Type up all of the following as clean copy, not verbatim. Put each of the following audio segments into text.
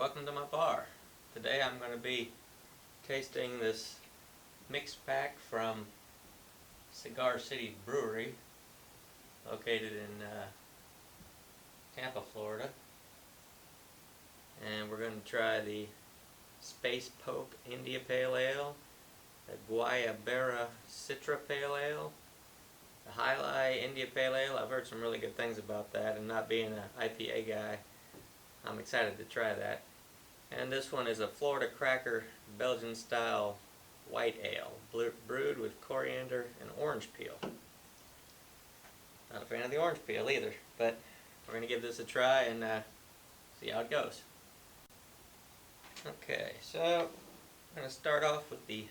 welcome to my bar. Today I'm going to be tasting this mixed pack from Cigar City Brewery, located in Tampa, Florida. And we're going to try the Space Pope India Pale Ale, the Guayabera Citra Pale Ale, the Alai India Pale Ale. I've heard some really good things about that, and not being an IPA guy, I'm excited to try that. And this one is a Florida Cracker Belgian-Style White Ale, brewed with coriander and orange peel. Not a fan of the orange peel either, but we're going to give this a try and see how it goes. Okay, so I'm going to start off with the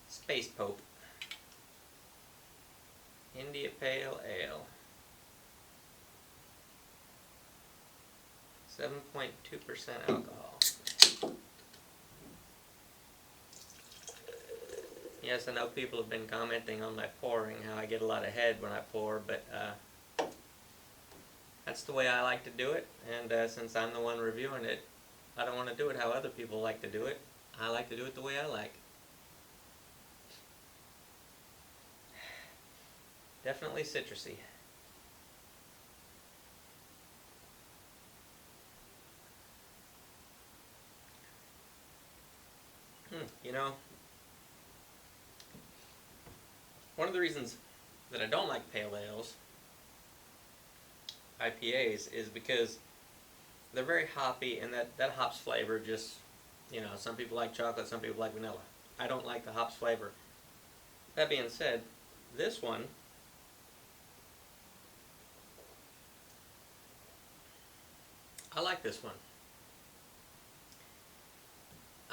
Space Pope India Pale Ale. 7.2% alcohol. Yes, I know people have been commenting on my pouring, how I get a lot of head when I pour, but that's the way I like to do it, and since I'm the one reviewing it, I don't want to do it how other people like to do it. I like to do it the way I like. Definitely citrusy. You know, one of the reasons that I don't like pale ales, IPAs, is because they're very hoppy, and that hops flavor just, some people like chocolate, some people like vanilla. I don't like the hops flavor. That being said, this one, I like this one.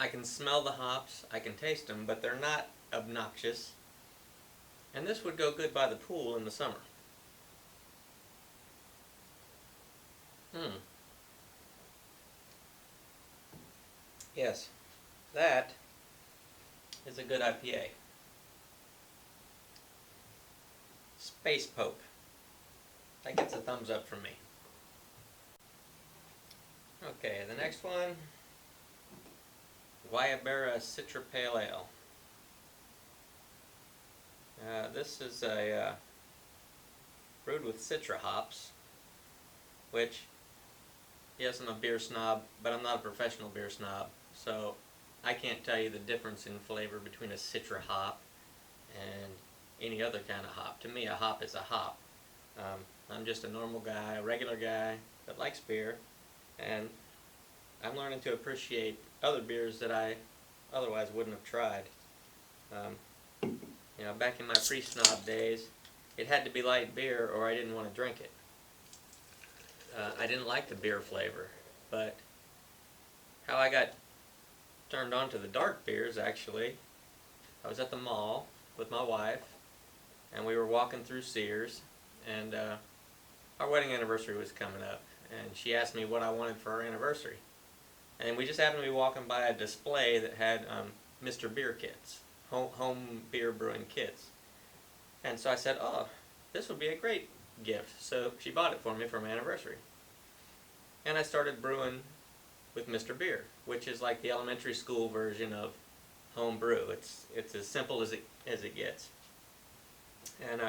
I can smell the hops, I can taste them, but they're not obnoxious. And this would go good by the pool in the summer. Yes, that is a good IPA. Space Pope. That gets a thumbs up from me. Okay, the next one, Guayabera Citra Pale Ale. This is a brewed with citra hops, which, yes, I'm a beer snob, but I'm not a professional beer snob, so I can't tell you the difference in flavor between a citra hop and any other kind of hop. To me, a hop is a hop. I'm just a normal guy, a regular guy that likes beer, and I'm learning to appreciate other beers that I otherwise wouldn't have tried. Back in my pre-snob days, it had to be light beer or I didn't want to drink it. I didn't like the beer flavor, but how I got turned on to the dark beers, actually, I was at the mall with my wife, and we were walking through Sears, and our wedding anniversary was coming up, and she asked me what I wanted for our anniversary. And we just happened to be walking by a display that had Mr. Beer kits, home beer brewing kits. And so I said, oh, this would be a great gift. So she bought it for me for my anniversary. And I started brewing with Mr. Beer, which is like the elementary school version of home brew. It's as simple as it gets. And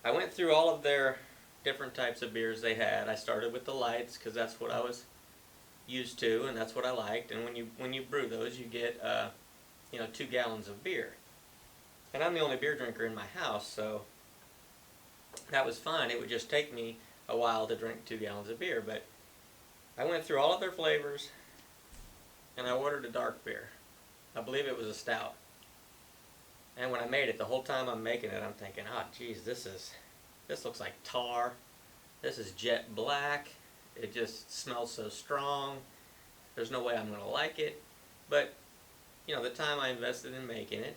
I went through all of their different types of beers they had. I started with the lights because that's what I was used to, and that's what I liked. And when you brew those, you get 2 gallons of beer. And I'm the only beer drinker in my house, so that was fine. It would just take me a while to drink 2 gallons of beer, but I went through all of their flavors, and I ordered a dark beer. I believe it was a stout. And when I made it, the whole time I'm making it, I'm thinking, oh geez, this looks like tar. This is jet black. It just smells so strong. There's no way I'm going to like it. But, the time I invested in making it,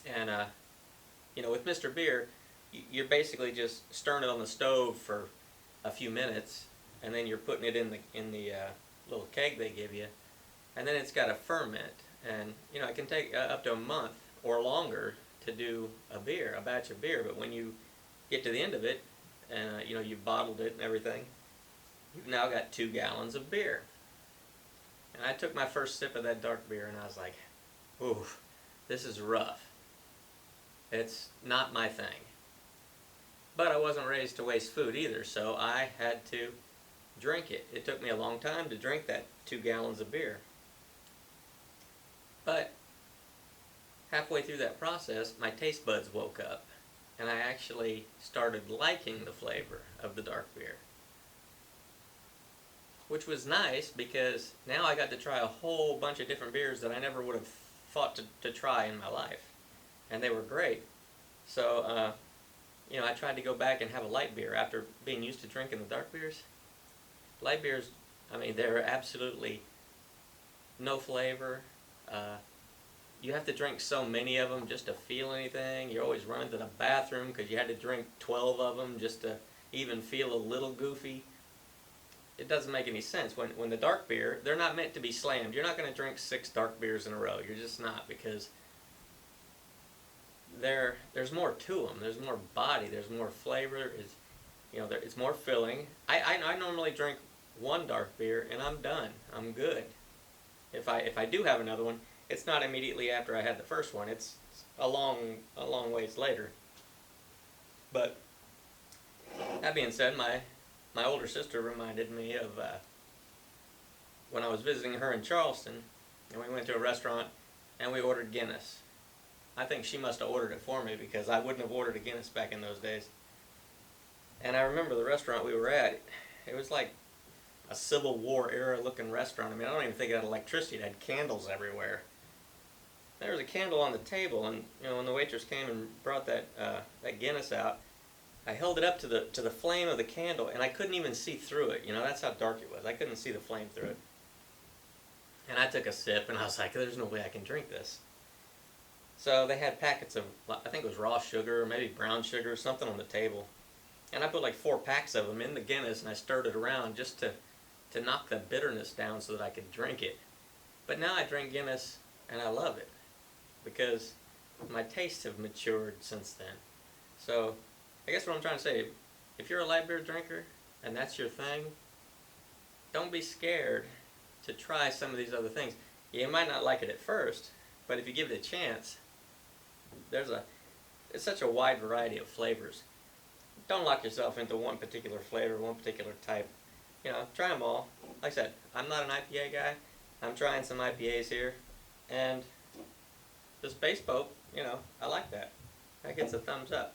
and, with Mr. Beer, you're basically just stirring it on the stove for a few minutes, and then you're putting it in the little keg they give you, and then it's got to ferment. And, it can take up to a month or longer to do a batch of beer, but when you get to the end of it, and you've bottled it and everything, you've now got 2 gallons of beer. I took my first sip of that dark beer and I was like, ooh, this is rough. It's not my thing. But I wasn't raised to waste food either, so I had to drink it. It took me a long time to drink that 2 gallons of beer. But halfway through that process, my taste buds woke up, and I actually started liking the flavor of the dark beer. Which was nice because now I got to try a whole bunch of different beers that I never would have thought to try in my life. And they were great. So, I tried to go back and have a light beer after being used to drinking the dark beers. Light beers, they're absolutely no flavor. You have to drink so many of them just to feel anything. You're always running to the bathroom because you had to drink 12 of them just to even feel a little goofy. It doesn't make any sense. When the dark beer, they're not meant to be slammed. You're not going to drink 6 dark beers in a row. You're just not, because there's more to them. There's more body. There's more flavor. It's more filling. I normally drink 1 dark beer and I'm done. I'm good. If I do have another one, it's not immediately after I had the first one. It's a long ways later. But that being said, my older sister reminded me of when I was visiting her in Charleston, and we went to a restaurant and we ordered Guinness. I think she must have ordered it for me because I wouldn't have ordered a Guinness back in those days. And I remember the restaurant we were at, it was like a Civil War era looking restaurant. I don't even think it had electricity. It had candles everywhere. There was a candle on the table, and when the waitress came and brought that Guinness out, I held it up to the flame of the candle, and I couldn't even see through it. That's how dark it was. I couldn't see the flame through it. And I took a sip, and I was like, there's no way I can drink this. So they had packets of, I think it was raw sugar, or maybe brown sugar, or something on the table. And I put like 4 packs of them in the Guinness, and I stirred it around just to knock the bitterness down so that I could drink it. But now I drink Guinness, and I love it, because my tastes have matured since then. So I guess what I'm trying to say, if you're a light beer drinker and that's your thing, don't be scared to try some of these other things. You might not like it at first, but if you give it a chance, it's such a wide variety of flavors. Don't lock yourself into one particular flavor, one particular type. Try them all. Like I said, I'm not an IPA guy. I'm trying some IPAs here, and this Base Pope, I like that. That gets a thumbs up.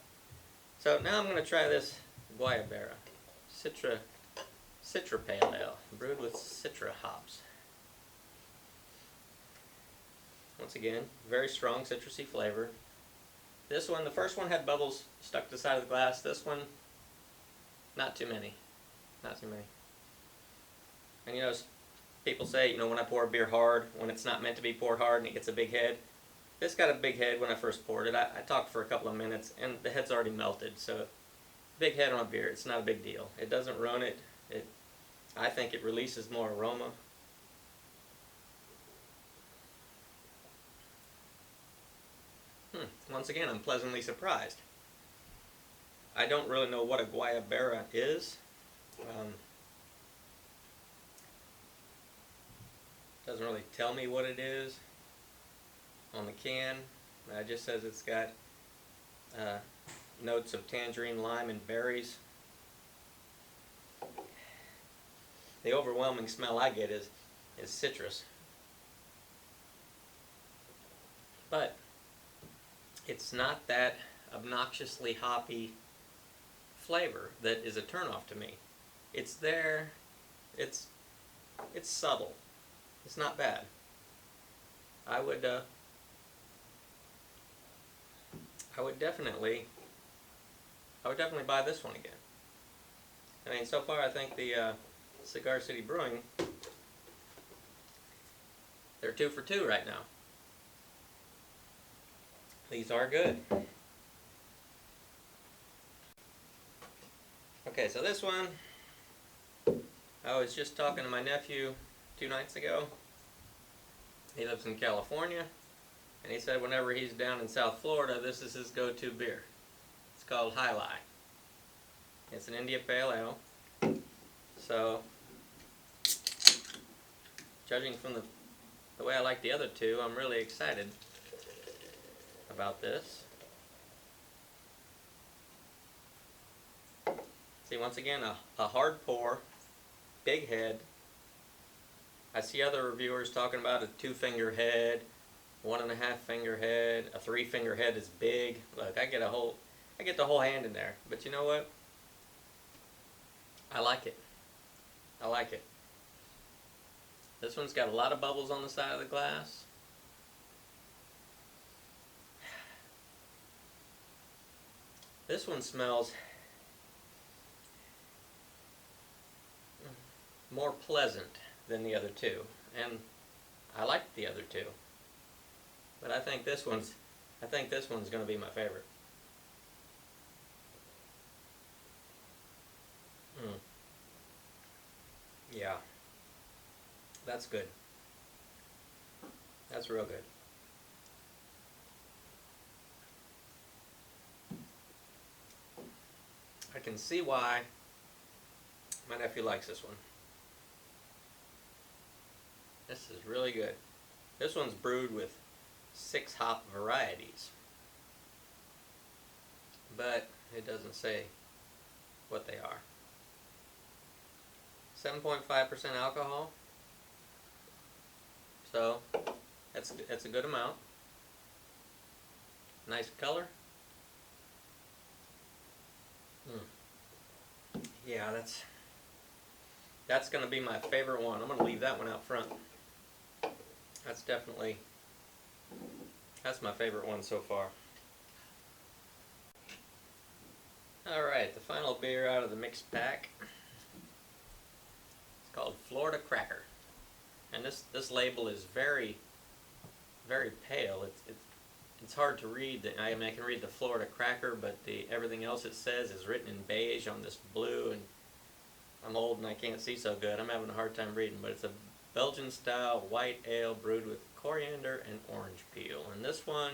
So now I'm going to try this Guayabera Citra Pale Ale, brewed with Citra hops. Once again, very strong citrusy flavor. This one, the first one had bubbles stuck to the side of the glass. This one, not too many. Not too many. And people say, when I pour a beer hard, when it's not meant to be poured hard and it gets a big head. This got a big head when I first poured it. I talked for a couple of minutes and the head's already melted. So big head on a beer, it's not a big deal. It doesn't ruin it. I think it releases more aroma. Once again, I'm pleasantly surprised. I don't really know what a Guayabera is. Doesn't really tell me what it is on the can. It just says it's got notes of tangerine, lime, and berries. The overwhelming smell I get is citrus. But it's not that obnoxiously hoppy flavor that is a turnoff to me. It's there. It's subtle. It's not bad. I would definitely buy this one again. So far I think the Cigar City Brewing, they're 2 for 2 right now. These are good. Okay, so this one, I was just talking to my nephew 2 nights ago. He lives in California, and he said whenever he's down in South Florida, this is his go-to beer. It's called Alai. It's an India Pale Ale. So, judging from the way I like the other two, I'm really excited about this. See, once again, a hard pour, big head. I see other reviewers talking about a 2-finger head, 1.5-finger head, a 3-finger head is big. Look, I get the whole hand in there. But you know what? I like it. I like it. This one's got a lot of bubbles on the side of the glass. This one smells more pleasant than the other two, and I like the other two, but I think this one's going to be my favorite. Yeah, that's good. That's real good. I can see why my nephew likes this one. This is really good. This one's brewed with 6 hop varieties, but it doesn't say what they are. 7.5% alcohol, so that's a good amount. Nice color. Yeah, that's going to be my favorite one. I'm going to leave that one out front. That's my favorite one so far. Alright, the final beer out of the mixed pack. It's called Florida Cracker. And this label is very, very pale. It's hard to read. I mean, I can read the Florida Cracker, but everything else it says is written in beige on this blue, and I'm old and I can't see so good. I'm having a hard time reading, but it's a Belgian-style white ale brewed with coriander and orange peel. And this one,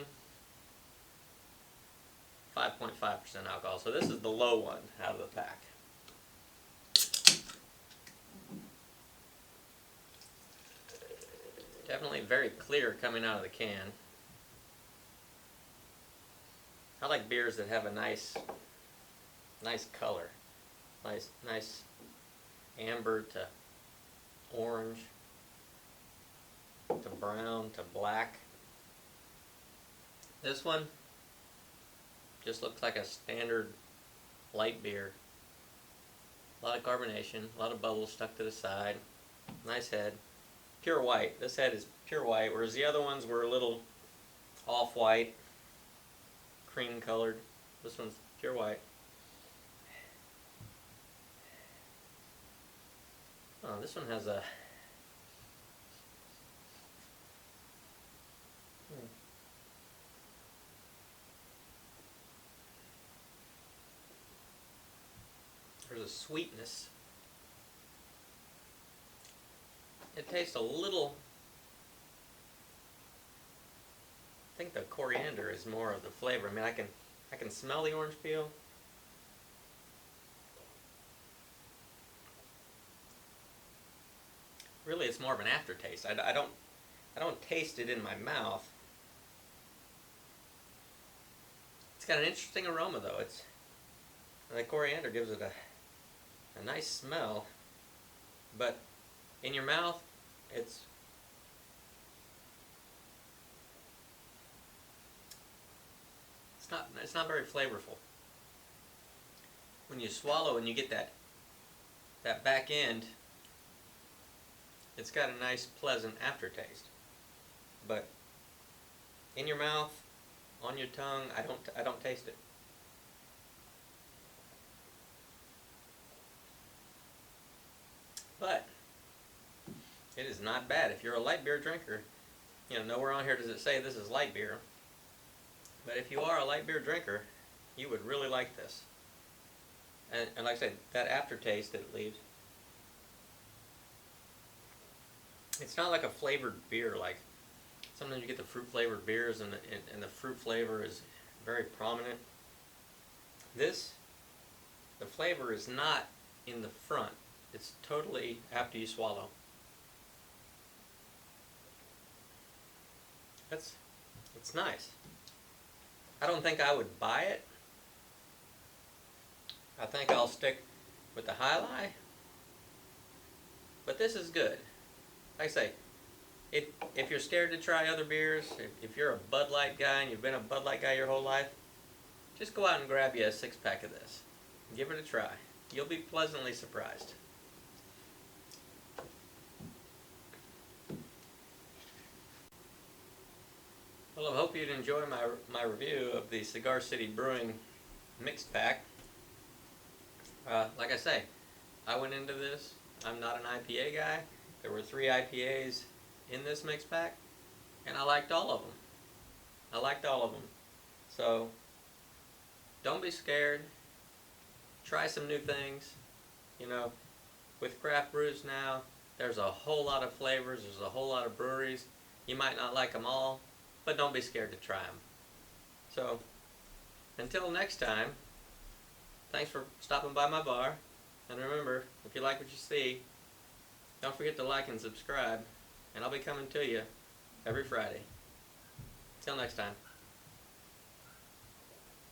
5.5% alcohol. So this is the low one out of the pack. Definitely very clear coming out of the can. I like beers that have a nice color. Nice amber to orange to brown to black. This one just looks like a standard light beer. A lot of carbonation, a lot of bubbles stuck to the side. Nice head. Pure white. This head is pure white, whereas the other ones were a little off-white, cream colored. This one's pure white. Oh, this one has a there's a sweetness. It tastes a little, I think the coriander is more of the flavor. I mean, I can smell the orange peel. Really, it's more of an aftertaste. I don't taste it in my mouth. It's got an interesting aroma though. The coriander gives it a nice smell, but in your mouth, it's not very flavorful. When you swallow and you get that back end, it's got a nice pleasant aftertaste. But in your mouth, on your tongue, I don't taste it. But it is not bad. If you're a light beer drinker, nowhere on here does it say this is light beer. But if you are a light beer drinker, you would really like this. And like I said, that aftertaste that it leaves, it's not like a flavored beer. Like sometimes you get the fruit flavored beers and the fruit flavor is very prominent. The flavor is not in the front. It's totally after you swallow. it's nice. I don't think I would buy it. I think I'll stick with the Alai. But this is good. Like I say, if you're scared to try other beers, if you're a Bud Light guy and you've been a Bud Light guy your whole life, just go out and grab you a 6-pack of this. Give it a try. You'll be pleasantly surprised. Well, I hope you'd enjoy my review of the Cigar City Brewing mixed pack. Like I say, I went into this. I'm not an IPA guy. There were 3 IPAs in this mixed pack, and I liked all of them. I liked all of them. So, don't be scared. Try some new things. You know, with craft brews now, there's a whole lot of flavors. There's a whole lot of breweries. You might not like them all, but don't be scared to try them. So, until next time, thanks for stopping by my bar. And remember, if you like what you see, don't forget to like and subscribe. And I'll be coming to you every Friday. Till next time.